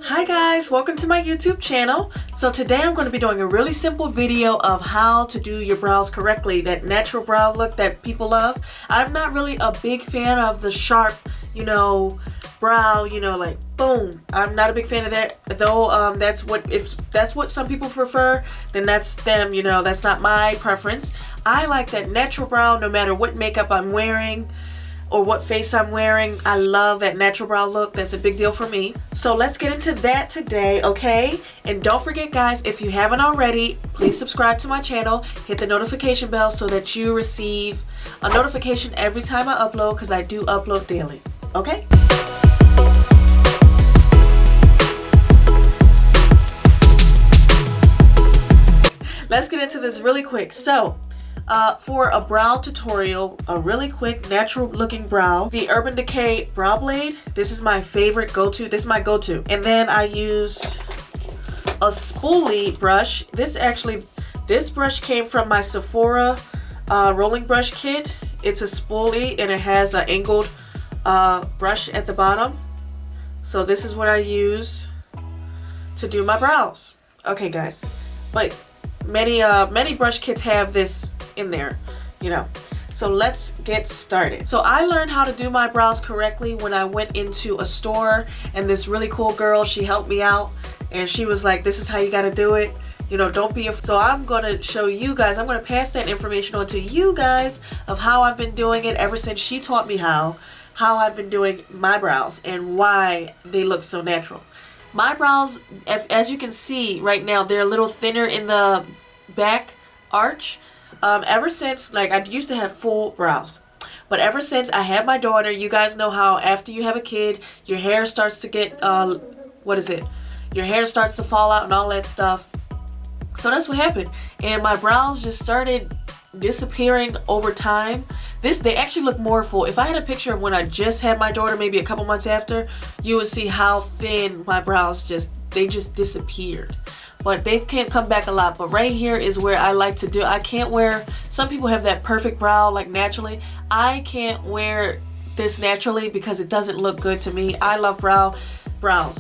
Hi guys, welcome to my YouTube channel. So today I'm going to be doing a really simple video of how to do your brows correctly, that natural brow look that people love. I'm not really a big fan of the sharp, brow, like boom. I'm not a big fan of that, though. If that's what some people prefer, then that's them, that's not my preference. I like that natural brow no matter what makeup I'm wearing or what face I'm wearing. I love that natural brow look. That's a big deal for me. So let's get into that today, okay? And don't forget guys, if you haven't already, please subscribe to my channel, hit the notification bell so that you receive a notification every time I upload, because I do upload daily, okay? Let's get into this really quick. So for a brow tutorial, a really quick natural looking brow, the Urban Decay brow blade. This is my favorite go-to. This is my go-to. And then I use a spoolie brush. This brush came from my Sephora rolling brush kit. It's a spoolie and it has an angled brush at the bottom. So this is what I use to do my brows. Okay guys, but many brush kits have this in there, so let's get started. So I learned how to do my brows correctly when I went into a store, and this really cool girl, she helped me out and she was like, this is how you got to do it, don't be so I'm going to show you guys, I'm going to pass that information on to you guys of how I've been doing it ever since she taught me how I've been doing my brows and why they look so natural. My brows, as you can see right now, they're a little thinner in the back arch. Ever since, I used to have full brows, but ever since I had my daughter, you guys know how after you have a kid, your hair starts to get, your hair starts to fall out and all that stuff. So that's what happened. And my brows just started disappearing over time. They actually look more full. If I had a picture of when I just had my daughter, maybe a couple months after, you would see how thin my brows just disappeared. But they can't come back a lot. But right here is where I like to do. I can't wear, some people have that perfect brow like naturally. I can't wear this naturally because it doesn't look good to me. I love brows.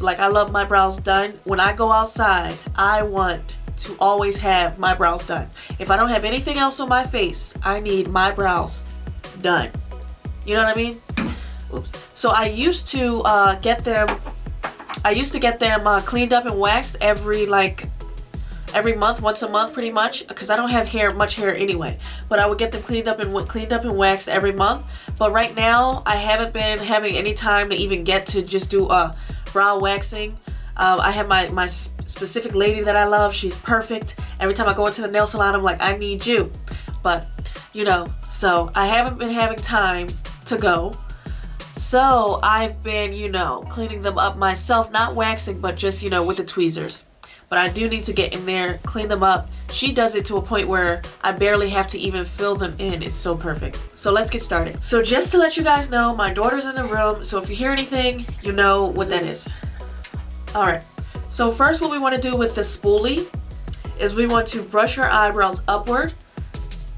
I love my brows done. When I go outside, I want to always have my brows done. If I don't have anything else on my face, I need my brows done. You know what I mean? Oops. So I used to get them cleaned up and waxed every month, once a month pretty much, because I don't have much hair anyway. But I would get them cleaned up and waxed every month. But right now I haven't been having any time to even get to just do brow waxing. I have my specific lady that I love. She's perfect. Every time I go into the nail salon, I'm like, I need you. But so I haven't been having time to go. So I've been, cleaning them up myself, not waxing, but just, with the tweezers. But I do need to get in there, clean them up. She does it to a point where I barely have to even fill them in. It's so perfect. So let's get started. So just to let you guys know, my daughter's in the room. So if you hear anything, you know what that is. All right. So first what we want to do with the spoolie is we want to brush her eyebrows upward.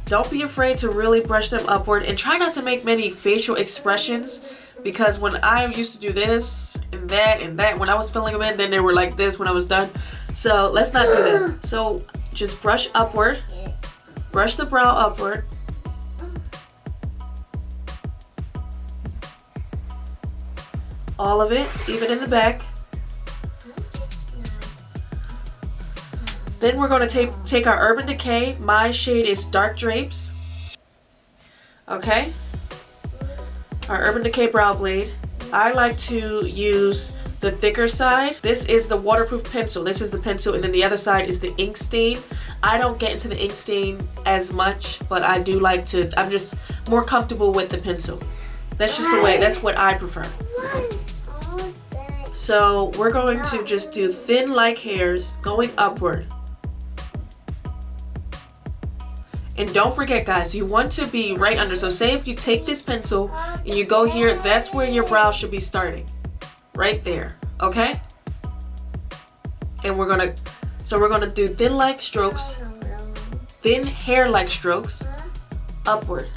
Don't be afraid to really brush them upward, and try not to make many facial expressions, because when I used to do this and that, when I was filling them in, then they were like this when I was done. So let's not do that. So just brush upward, brush the brow upward. All of it, even in the back. Then we're going to take our Urban Decay. My shade is Dark Drapes. Okay. Our Urban Decay brow blade. I like to use the thicker side. This is the waterproof pencil. This is the pencil, and then the other side is the ink stain. I don't get into the ink stain as much, but I do like to. I'm just more comfortable with the pencil. That's just the way. That's what I prefer. So we're going to just do thin like hairs going upward. And don't forget guys, you want to be right under. So say if you take this pencil and you go here, that's where your brow should be starting. Right there, okay? And we're gonna do thin like strokes, thin hair like strokes, upward.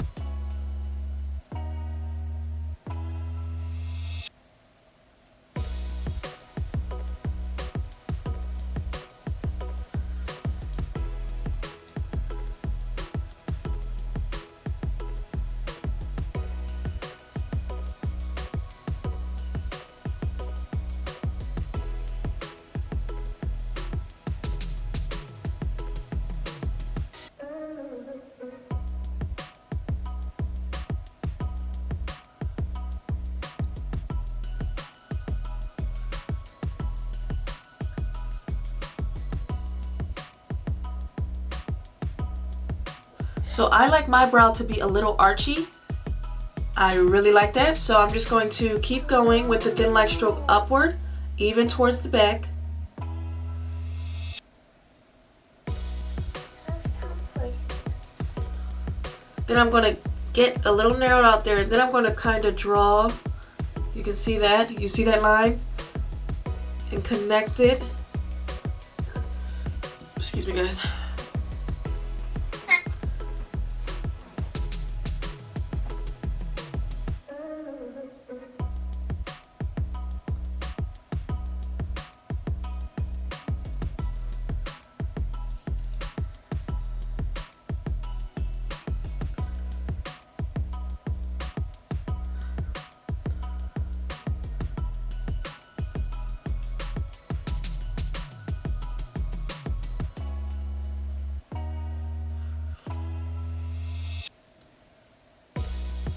So I like my brow to be a little archy. I really like that. So I'm just going to keep going with the thin light stroke upward, even towards the back. Then I'm going to get a little narrowed out there, and then I'm going to kind of draw. You can see that. You see that line? And connect it. Excuse me, guys.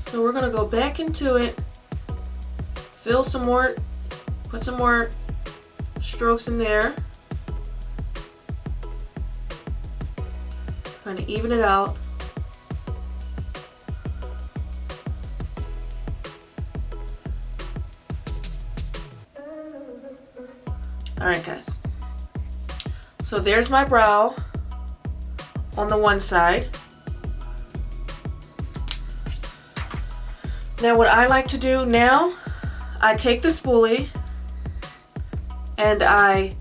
So we're gonna go back into it, fill some more, put some more strokes in there, kind of even it out. All right, guys. So there's my brow on the one side. Now what I like to do now, I take the spoolie and I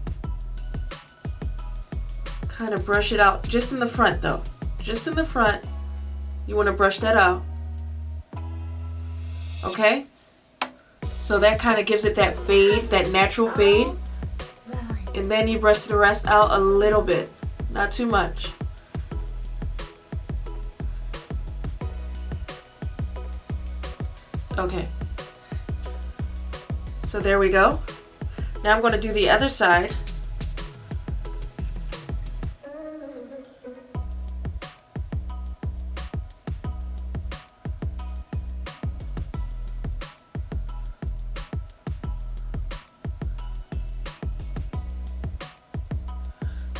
kind of brush it out just in the front though. Just in the front, you want to brush that out. Okay? So that kind of gives it that fade, that natural fade. And then you brush the rest out a little bit, not too much. Okay, so there we go. Now I'm going to do the other side.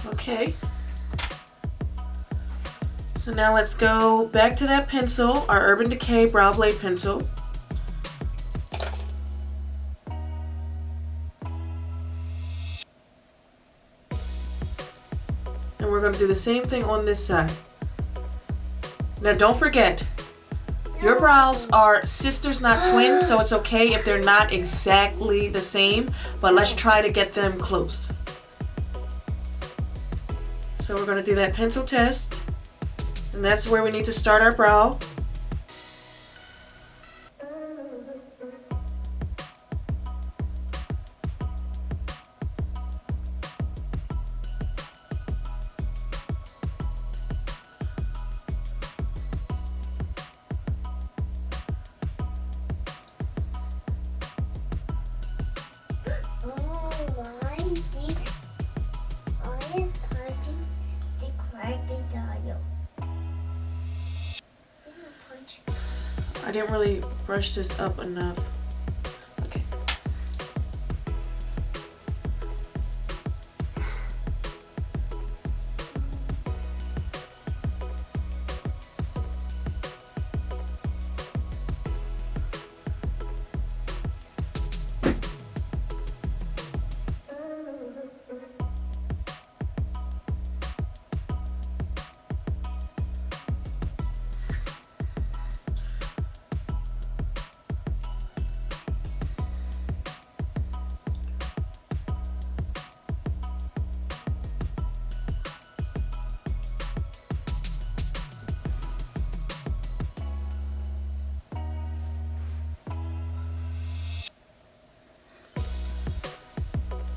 Okay, so now let's go back to that pencil, our Urban Decay Brow Blade pencil. And we're going to do the same thing on this side. Now don't forget, your brows are sisters, not twins, so it's okay if they're not exactly the same, but let's try to get them close. So we're going to do that pencil test, and that's where we need to start our brow. I didn't really brush this up enough. Okay.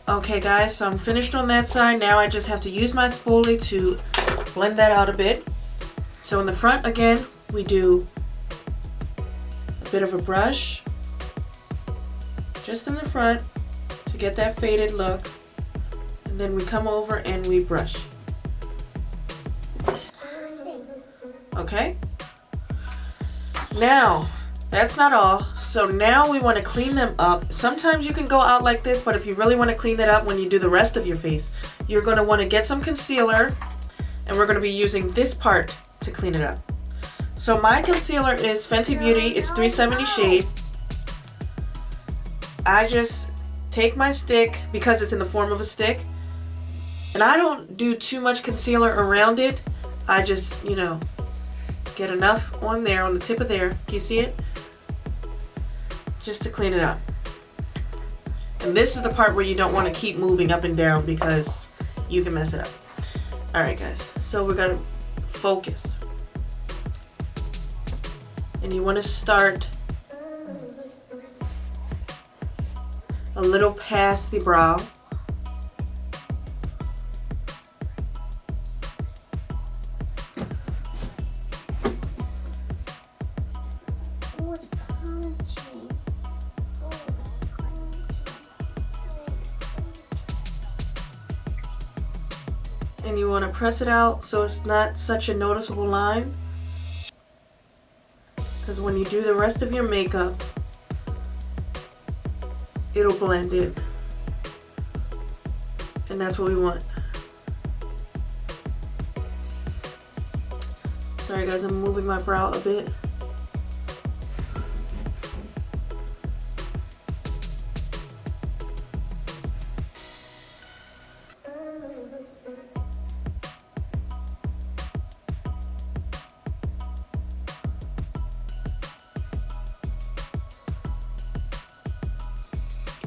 Okay guys, so I'm finished on that side. Now I just have to use my spoolie to blend that out a bit. So in the front again, we do a bit of a brush just in the front to get that faded look, and then we come over and we brush. Okay, now that's not all. So now we want to clean them up. Sometimes you can go out like this, but if you really want to clean it up when you do the rest of your face, you're going to want to get some concealer, and we're going to be using this part to clean it up. So my concealer is Fenty Beauty. It's 370 shade. I just take my stick, because it's in the form of a stick, and I don't do too much concealer around it. I just, you know, get enough on there, on the tip of there. Can you see it? Just to clean it up. And this is the part where you don't want to keep moving up and down because you can mess it up. Alright guys, so we're gonna focus. And you want to start a little past the brow. And you want to press it out so it's not such a noticeable line. Because when you do the rest of your makeup, it'll blend in. And that's what we want. Sorry guys, I'm moving my brow a bit.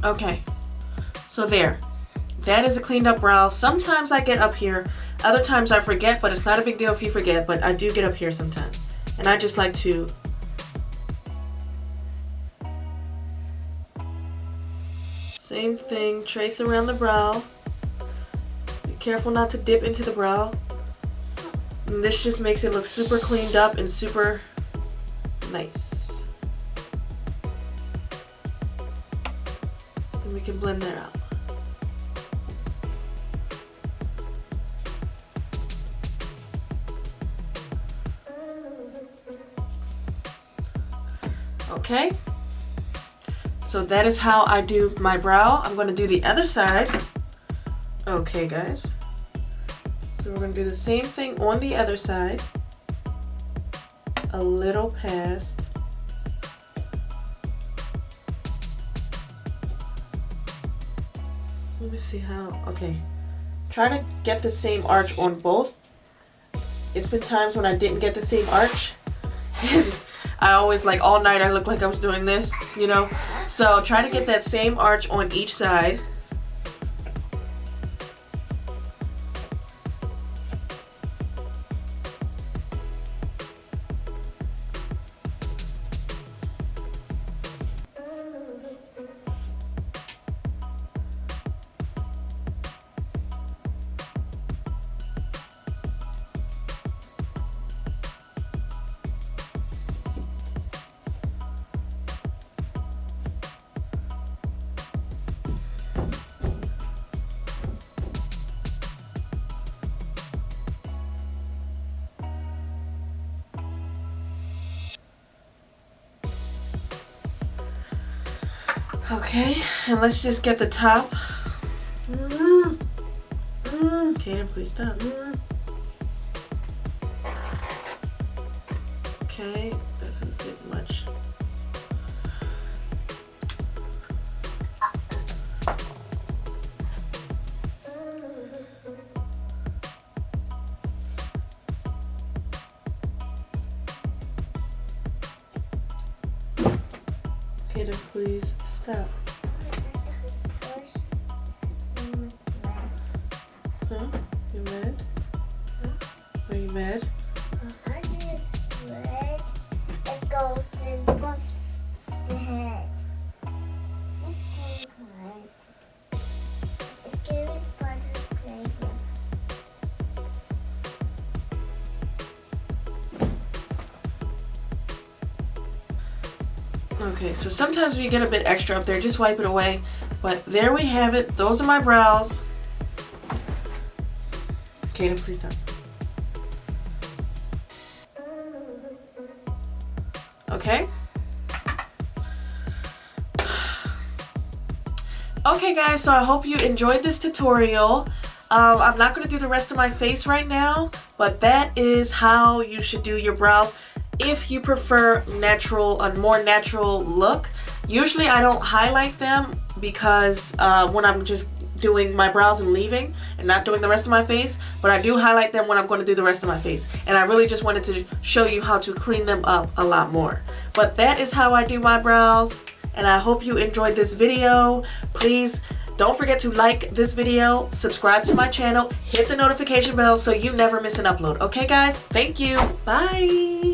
Okay, so there. That is a cleaned up brow. Sometimes I get up here, other times I forget, but it's not a big deal if you forget, but I do get up here sometimes. And I just like to same thing, trace around the brow. Be careful not to dip into the brow. And this just makes it look super cleaned up and super nice. And we can blend that out. Okay, so that is how I do my brow. I'm going to do the other side. Okay guys, so we're going to do the same thing on the other side. A little past. Let me see how, okay. Try to get the same arch on both. It's been times when I didn't get the same arch. I always, like, all night I looked like I was doing this, you know? So try to get that same arch on each side. Okay, and let's just get the top. Kaden, please stop. Okay, that's a bit much. Kaden, please stop. Huh? You mad? Are you mad? I'm just red. It goes in both the head. This goes red. It gives butter flavor. Okay, so sometimes we get a bit extra up there, just wipe it away. But there we have it. Those are my brows. Kaden, please stop. Okay. Okay guys, so I hope you enjoyed this tutorial. I'm not going to do the rest of my face right now, but that is how you should do your brows if you prefer a more natural look. Usually I don't highlight them because when I'm just doing my brows and leaving and not doing the rest of my face, but I do highlight them when I'm going to do the rest of my face. And I really just wanted to show you how to clean them up a lot more. But that is how I do my brows, and I hope you enjoyed this video. Please don't forget to like this video, subscribe to my channel, hit the notification bell so you never miss an upload. Okay guys, thank you, bye.